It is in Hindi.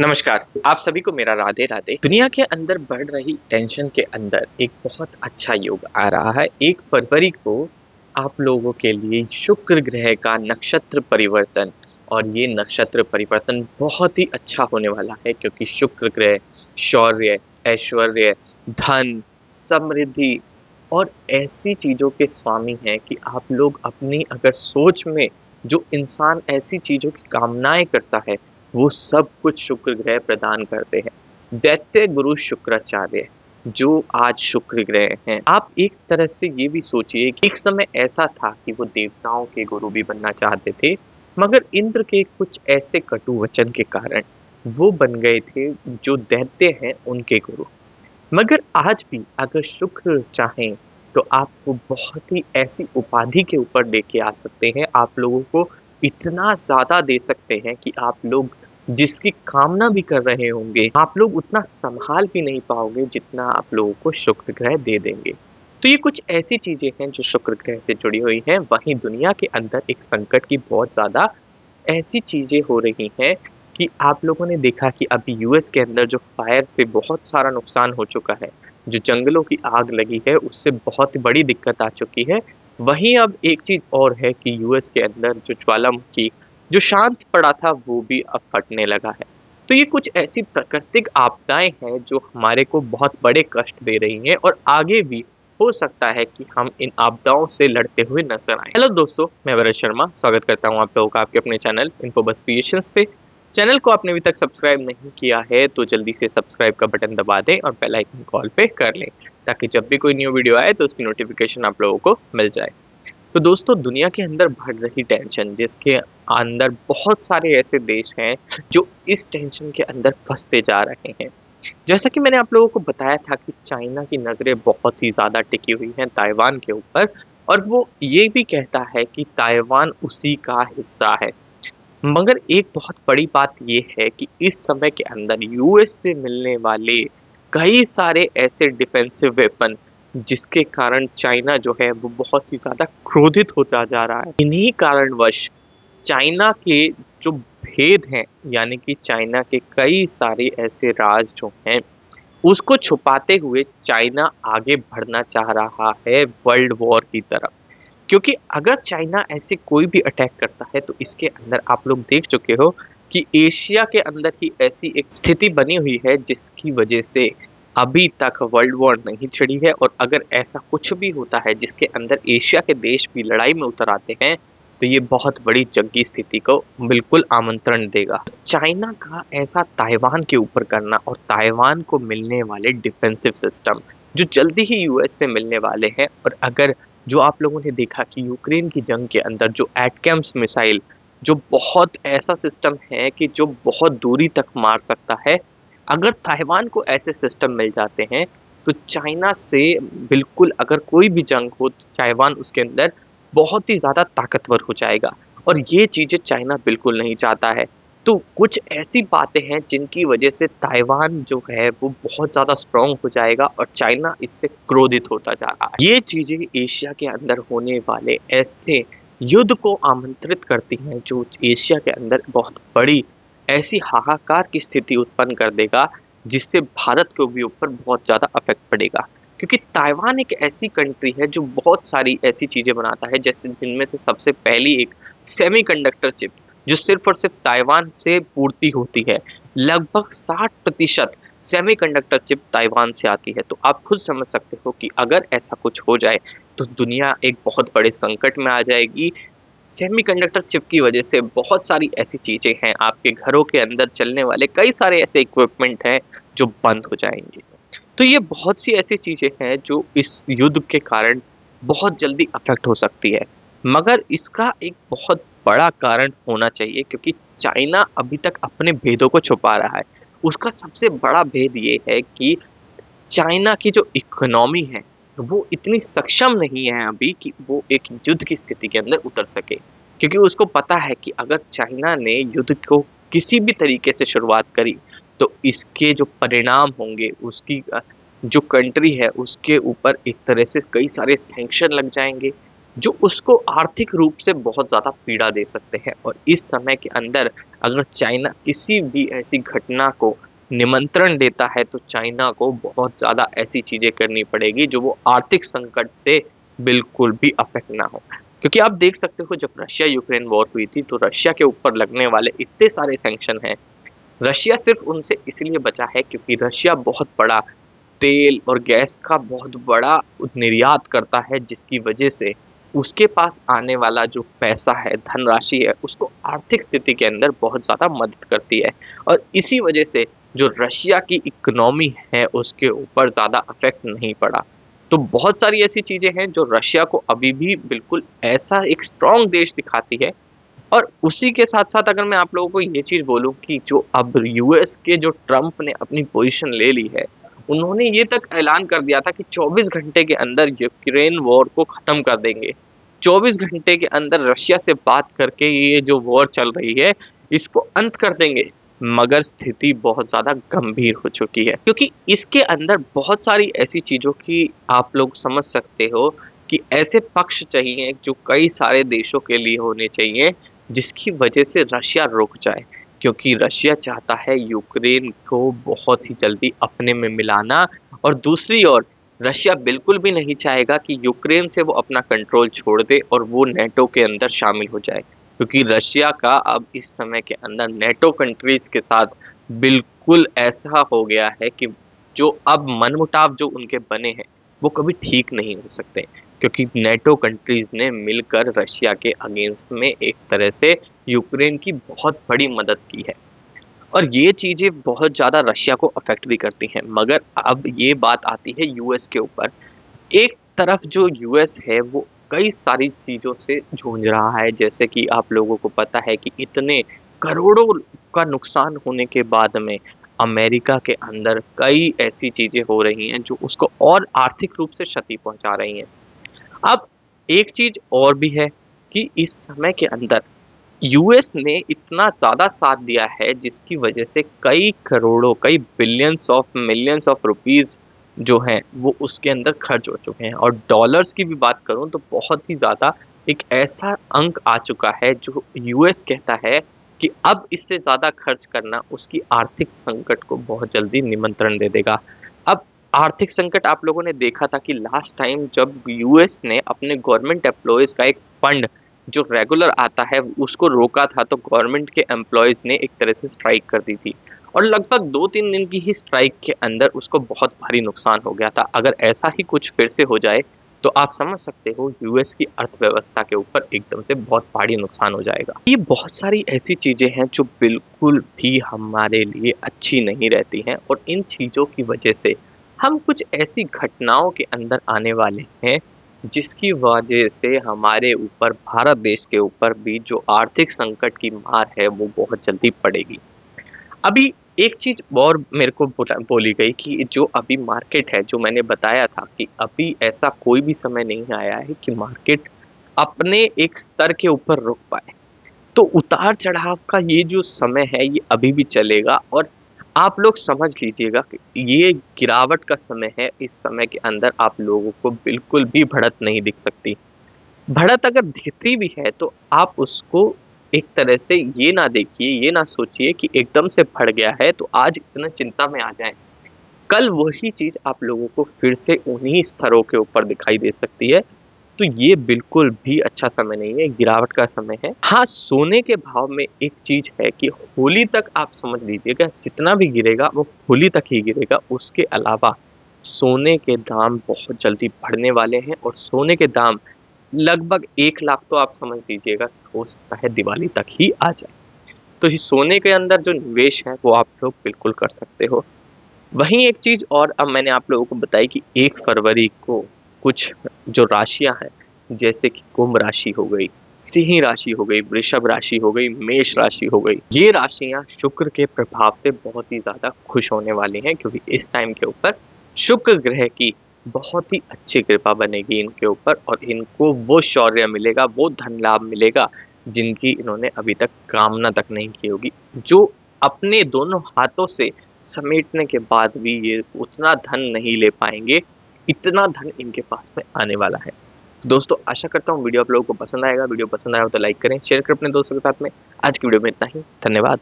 नमस्कार। आप सभी को मेरा राधे राधे। दुनिया के अंदर बढ़ रही टेंशन के अंदर एक बहुत अच्छा योग आ रहा है। 1 फरवरी को आप लोगों के लिए शुक्र ग्रह का नक्षत्र परिवर्तन, और ये नक्षत्र परिवर्तन बहुत ही अच्छा होने वाला है क्योंकि शुक्र ग्रह शौर्य, ऐश्वर्य, धन, समृद्धि और ऐसी चीज़ों के स्वामी हैं कि आप लोग अपनी अगर सोच में जो इंसान ऐसी चीज़ों की कामनाएँ करता है, वो सब कुछ शुक्र ग्रह प्रदान करते हैं। दैत्य गुरु शुक्राचार्य जो आज शुक्र ग्रह हैं, आप एक तरह से ये भी सोचिए कि एक समय ऐसा था कि वो देवताओं के गुरु भी बनना चाहते थे, मगर इंद्र के कुछ ऐसे कटु वचन के कारण वो बन गए थे जो दैत्य हैं उनके गुरु। मगर आज भी अगर शुक्र चाहें तो आपको बहुत ही ऐसी उपाधि के ऊपर लेके आ सकते हैं, आप लोगों को इतना ज़्यादा दे सकते हैं कि आप लोग जिसकी कामना भी कर रहे होंगे, आप लोग उतना सँभाल भी नहीं पाओगे जितना आप लोगों को शुक्र ग्रह दे देंगे। तो ये कुछ ऐसी चीज़ें हैं जो शुक्र ग्रह से जुड़ी हुई हैं। वहीं दुनिया के अंदर एक संकट की बहुत ज़्यादा ऐसी चीज़ें हो रही हैं कि आप लोगों ने देखा कि अभी यूएस के अंदर जो फायर से बहुत सारा नुकसान हो चुका है, जो जंगलों की आग लगी है उससे बहुत बड़ी दिक्कत आ चुकी है। वहीं अब एक चीज़ और है कि यूएस के अंदर जो ज्वालामुखी जो शांत पड़ा था वो भी अब फटने लगा है। तो ये कुछ ऐसी प्राकृतिक आपदाएँ हैं जो हमारे को बहुत बड़े कष्ट दे रही हैं और आगे भी हो सकता है कि हम इन आपदाओं से लड़ते हुए नज़र आएँ। हेलो दोस्तों, मैं वरद शर्मा स्वागत करता हूँ आप लोगों का आपके अपने चैनल इन्फोबस क्रिएशंस पे। चैनल को आपने अभी तक सब्सक्राइब नहीं किया है तो जल्दी से सब्सक्राइब का बटन दबा दें और बेल आइकन कॉल पे कर लें, ताकि जब भी कोई न्यू वीडियो आए तो उसकी नोटिफिकेशन आप लोगों को मिल जाए। तो दोस्तों, दुनिया के अंदर बढ़ रही टेंशन, जिसके अंदर बहुत सारे ऐसे देश हैं जो इस टेंशन के अंदर फंसते जा रहे हैं। जैसा कि मैंने आप लोगों को बताया था कि चाइना की नज़रें बहुत ही ज़्यादा टिकी हुई हैं ताइवान के ऊपर, और वो ये भी कहता है कि ताइवान उसी का हिस्सा है। मगर एक बहुत बड़ी बात ये है कि इस समय के अंदर यूएस से मिलने वाले कई सारे ऐसे डिफेंसिव वेपन, जिसके कारण चाइना जो है वो बहुत ही ज़्यादा क्रोधित होता जा रहा है। इन्हीं कारणवश चाइना के जो भेद हैं, यानी कि चाइना के कई सारे ऐसे राज जो हैं, उसको छुपाते हुए चाइना आगे बढ़ना चाह रहा है वर्ल्ड वॉर की तरफ। क्योंकि अगर चाइना ऐसे कोई भी अटैक करता है तो इसके अंदर आप लोग देख चुके हो कि एशिया के अंदर ही ऐसी एक स्थिति बनी हुई है जिसकी वजह से अभी तक वर्ल्ड वॉर नहीं छिड़ी है, और अगर ऐसा कुछ भी होता है जिसके अंदर एशिया के देश भी लड़ाई में उतर आते हैं तो ये बहुत बड़ी जंगी स्थिति को बिल्कुल आमंत्रण देगा। चाइना का ऐसा ताइवान के ऊपर करना और ताइवान को मिलने वाले डिफेंसिव सिस्टम जो जल्दी ही यूएस से मिलने वाले हैं, और अगर जो आप लोगों ने देखा कि यूक्रेन की जंग के अंदर जो एटकेम्स मिसाइल, जो बहुत ऐसा सिस्टम है कि जो बहुत दूरी तक मार सकता है, अगर ताइवान को ऐसे सिस्टम मिल जाते हैं तो चाइना से बिल्कुल अगर कोई भी जंग हो तो ताइवान उसके अंदर बहुत ही ज़्यादा ताकतवर हो जाएगा, और ये चीज़ें चाइना बिल्कुल नहीं चाहता है। तो कुछ ऐसी बातें हैं जिनकी वजह से ताइवान जो है वो बहुत ज़्यादा स्ट्रॉन्ग हो जाएगा और चाइना इससे क्रोधित होता जा रहा है। ये चीज़ें एशिया के अंदर होने वाले ऐसे युद्ध को आमंत्रित करती हैं जो एशिया के अंदर बहुत बड़ी ऐसी हाहाकार की स्थिति उत्पन्न कर देगा, जिससे भारत के भी ऊपर बहुत ज़्यादा इफ़ेक्ट पड़ेगा। क्योंकि ताइवान एक ऐसी कंट्री है जो बहुत सारी ऐसी चीज़ें बनाता है, जैसे जिनमें से सबसे पहली एक सेमीकंडक्टर चिप, जो सिर्फ़ और सिर्फ़ ताइवान से पूर्ति होती है। लगभग 60% सेमीकंडक्टर चिप ताइवान से आती है। तो आप खुद समझ सकते हो कि अगर ऐसा कुछ हो जाए तो दुनिया एक बहुत बड़े संकट में आ जाएगी। सेमीकंडक्टर चिप की वजह से बहुत सारी ऐसी चीज़ें हैं, आपके घरों के अंदर चलने वाले कई सारे ऐसे इक्विपमेंट हैं जो बंद हो जाएँगे। तो ये बहुत सी ऐसी चीज़ें हैं जो इस युद्ध के कारण बहुत जल्दी अफ़ेक्ट हो सकती है। मगर इसका एक बहुत बड़ा कारण होना चाहिए, क्योंकि चाइना अभी तक अपने भेदों को छुपा रहा है। उसका सबसे बड़ा भेद ये है कि चाइना की जो इकोनॉमी है, वो इतनी सक्षम नहीं है अभी कि वो एक युद्ध की स्थिति के अंदर उतर सके। क्योंकि उसको पता है कि अगर चाइना ने युद्ध को किसी भी तरीके से शुरुआत करी, तो इसके जो परिणाम होंगे, उसकी जो कंट्री है, उसके ऊपर एक तरह से कई सारे सैंक्शन लग जाएँगे। जो उसको आर्थिक रूप से बहुत ज़्यादा पीड़ा दे सकते हैं। और इस समय के अंदर अगर चाइना किसी भी ऐसी घटना को निमंत्रण देता है तो चाइना को बहुत ज़्यादा ऐसी चीज़ें करनी पड़ेगी जो वो आर्थिक संकट से बिल्कुल भी अफेक्ट ना हो। क्योंकि आप देख सकते हो, जब रशिया यूक्रेन वॉर हुई थी तो रशिया के ऊपर लगने वाले इतने सारे सैंक्शन हैं, रशिया सिर्फ उनसे इसलिए बचा है क्योंकि रशिया बहुत बड़ा तेल और गैस का बहुत बड़ा निर्यात करता है, जिसकी वजह से उसके पास आने वाला जो पैसा है, धनराशि है, उसको आर्थिक स्थिति के अंदर बहुत ज़्यादा मदद करती है। और इसी वजह से जो रशिया की इकोनॉमी है उसके ऊपर ज़्यादा अफेक्ट नहीं पड़ा। तो बहुत सारी ऐसी चीज़ें हैं जो रशिया को अभी भी बिल्कुल ऐसा एक स्ट्रॉन्ग देश दिखाती है। और उसी के साथ-साथ अगर मैं आप लोगों को ये चीज़ बोलूँ कि जो अब यूएस के जो ट्रम्प ने अपनी पोज़ीशन ले ली है, उन्होंने ये तक ऐलान कर दिया था कि 24 घंटे के अंदर यूक्रेन वॉर को ख़त्म कर देंगे। 24 घंटे के अंदर रशिया से बात करके ये जो वॉर चल रही है, इसको अंत कर देंगे। मगर स्थिति बहुत ज़्यादा गंभीर हो चुकी है, क्योंकि इसके अंदर बहुत सारी ऐसी चीज़ों की आप लोग समझ सकते हो कि ऐसे पक्ष चाहिए जो कई सारे देशों के लिए होने चाहिए, जिसकी वजह से रशिया रुक जाए। क्योंकि रशिया चाहता है यूक्रेन को बहुत ही जल्दी अपने में मिलाना, और दूसरी ओर रशिया बिल्कुल भी नहीं चाहेगा कि यूक्रेन से वो अपना कंट्रोल छोड़ दे और वो नेटो के अंदर शामिल हो जाए। क्योंकि रशिया का अब इस समय के अंदर नेटो कंट्रीज़ के साथ बिल्कुल ऐसा हो गया है कि जो अब मनमुटाव जो उनके बने हैं, वो कभी ठीक नहीं हो सकते। क्योंकि नेटो कंट्रीज़ ने मिलकर रशिया के अगेंस्ट में एक तरह से यूक्रेन की बहुत बड़ी मदद की है। और ये चीज़ें बहुत ज़्यादा रशिया को अफ़ेक्ट भी करती हैं। मगर अब ये बात आती है यूएस के ऊपर। एक तरफ जो यूएस है वो कई सारी चीज़ों से जूझ रहा है, जैसे कि आप लोगों को पता है कि इतने करोड़ों का नुकसान होने के बाद में अमेरिका के अंदर कई ऐसी चीज़ें हो रही हैं जो उसको और आर्थिक रूप से क्षति पहुँचा रही हैं। अब एक चीज़ और भी है कि इस समय के अंदर यूएस ने इतना ज़्यादा साथ दिया है, जिसकी वजह से कई करोड़ों, कई billions of millions of rupees जो हैं वो उसके अंदर खर्च हो चुके हैं। और डॉलर्स की भी बात करूँ तो बहुत ही ज़्यादा एक ऐसा अंक आ चुका है जो यूएस कहता है कि अब इससे ज़्यादा खर्च करना उसकी आर्थिक संकट को बहुत जल्दी निमंत्रण दे देगा। अब आर्थिक संकट आप लोगों ने देखा था कि लास्ट टाइम जब यूएस ने अपने गवर्नमेंट एम्प्लॉइज़ का एक फंड जो रेगुलर आता है उसको रोका था, तो गवर्नमेंट के एम्प्लॉइज़ ने एक तरह से स्ट्राइक कर दी थी। और लगभग 2-3 दिन की ही स्ट्राइक के अंदर उसको बहुत भारी नुकसान हो गया था। अगर ऐसा ही कुछ फिर से हो जाए तो आप समझ सकते हो यूएस की अर्थव्यवस्था के ऊपर एकदम से बहुत भारी नुकसान हो जाएगा। ये बहुत सारी ऐसी चीज़ें हैं जो बिल्कुल भी हमारे लिए अच्छी नहीं रहती हैं, और इन चीज़ों की वजह से हम कुछ ऐसी घटनाओं के अंदर आने वाले हैं जिसकी वजह से हमारे ऊपर, भारत देश के ऊपर भी जो आर्थिक संकट की मार है वो बहुत जल्दी पड़ेगी। अभी एक चीज़ और मेरे को बोली गई कि जो अभी मार्केट है, जो मैंने बताया था कि अभी ऐसा कोई भी समय नहीं आया है कि मार्केट अपने एक स्तर के ऊपर रुक पाए। तो उतार-चढ़ाव का ये जो समय है ये अभी भी चलेगा, और आप लोग समझ लीजिएगा कि ये गिरावट का समय है। इस समय के अंदर आप लोगों को बिल्कुल भी बढ़त नहीं दिख सकती। बढ़त अगर दिखती भी है तो आप उसको एक तरह से ये ना देखिए, ये ना सोचिए कि एकदम से बढ़ गया है तो आज इतना चिंता में आ जाएँ। कल वही चीज़ आप लोगों को फिर से उन्हीं स्तरों के ऊपर दिखाई दे सकती है। तो ये बिल्कुल भी अच्छा समय नहीं है, गिरावट का समय है। हाँ, सोने के भाव में एक चीज़ है कि होली तक आप समझ लीजिएगा जितना भी गिरेगा वो होली तक ही गिरेगा। उसके अलावा सोने के दाम बहुत जल्दी बढ़ने वाले हैं, और सोने के दाम लगभग 1 लाख तो आप समझ लीजिएगा हो सकता है दिवाली तक ही आ जाए। तो ये सोने के अंदर जो निवेश है वो आप लोग बिल्कुल कर सकते हो। वहीं एक चीज़ और अब मैंने आप लोगों को बताई कि 1 फरवरी को कुछ जो राशियाँ हैं, जैसे कि कुंभ राशि हो गई, सिंह राशि हो गई, वृषभ राशि हो गई, मेष राशि हो गई। ये राशियाँ शुक्र के प्रभाव से बहुत ही ज़्यादा खुश होने वाली हैं, क्योंकि इस टाइम के ऊपर शुक्र ग्रह की बहुत ही अच्छी कृपा बनेगी इनके ऊपर, और इनको वो शौर्य मिलेगा, वो धन लाभ मिलेगा, जिनकी इन्होंने अभी तक कामना तक नहीं की होगी। जो अपने दोनों हाथों से समेटने के बाद भी ये उतना धन नहीं ले पाएँगे, इतना धन इनके पास में आने वाला है। दोस्तों आशा करता हूँ वीडियो आप लोगों को पसंद आएगा। वीडियो पसंद आया हो तो लाइक करें, शेयर करें अपने दोस्तों के साथ में। आज की वीडियो में इतना ही। धन्यवाद।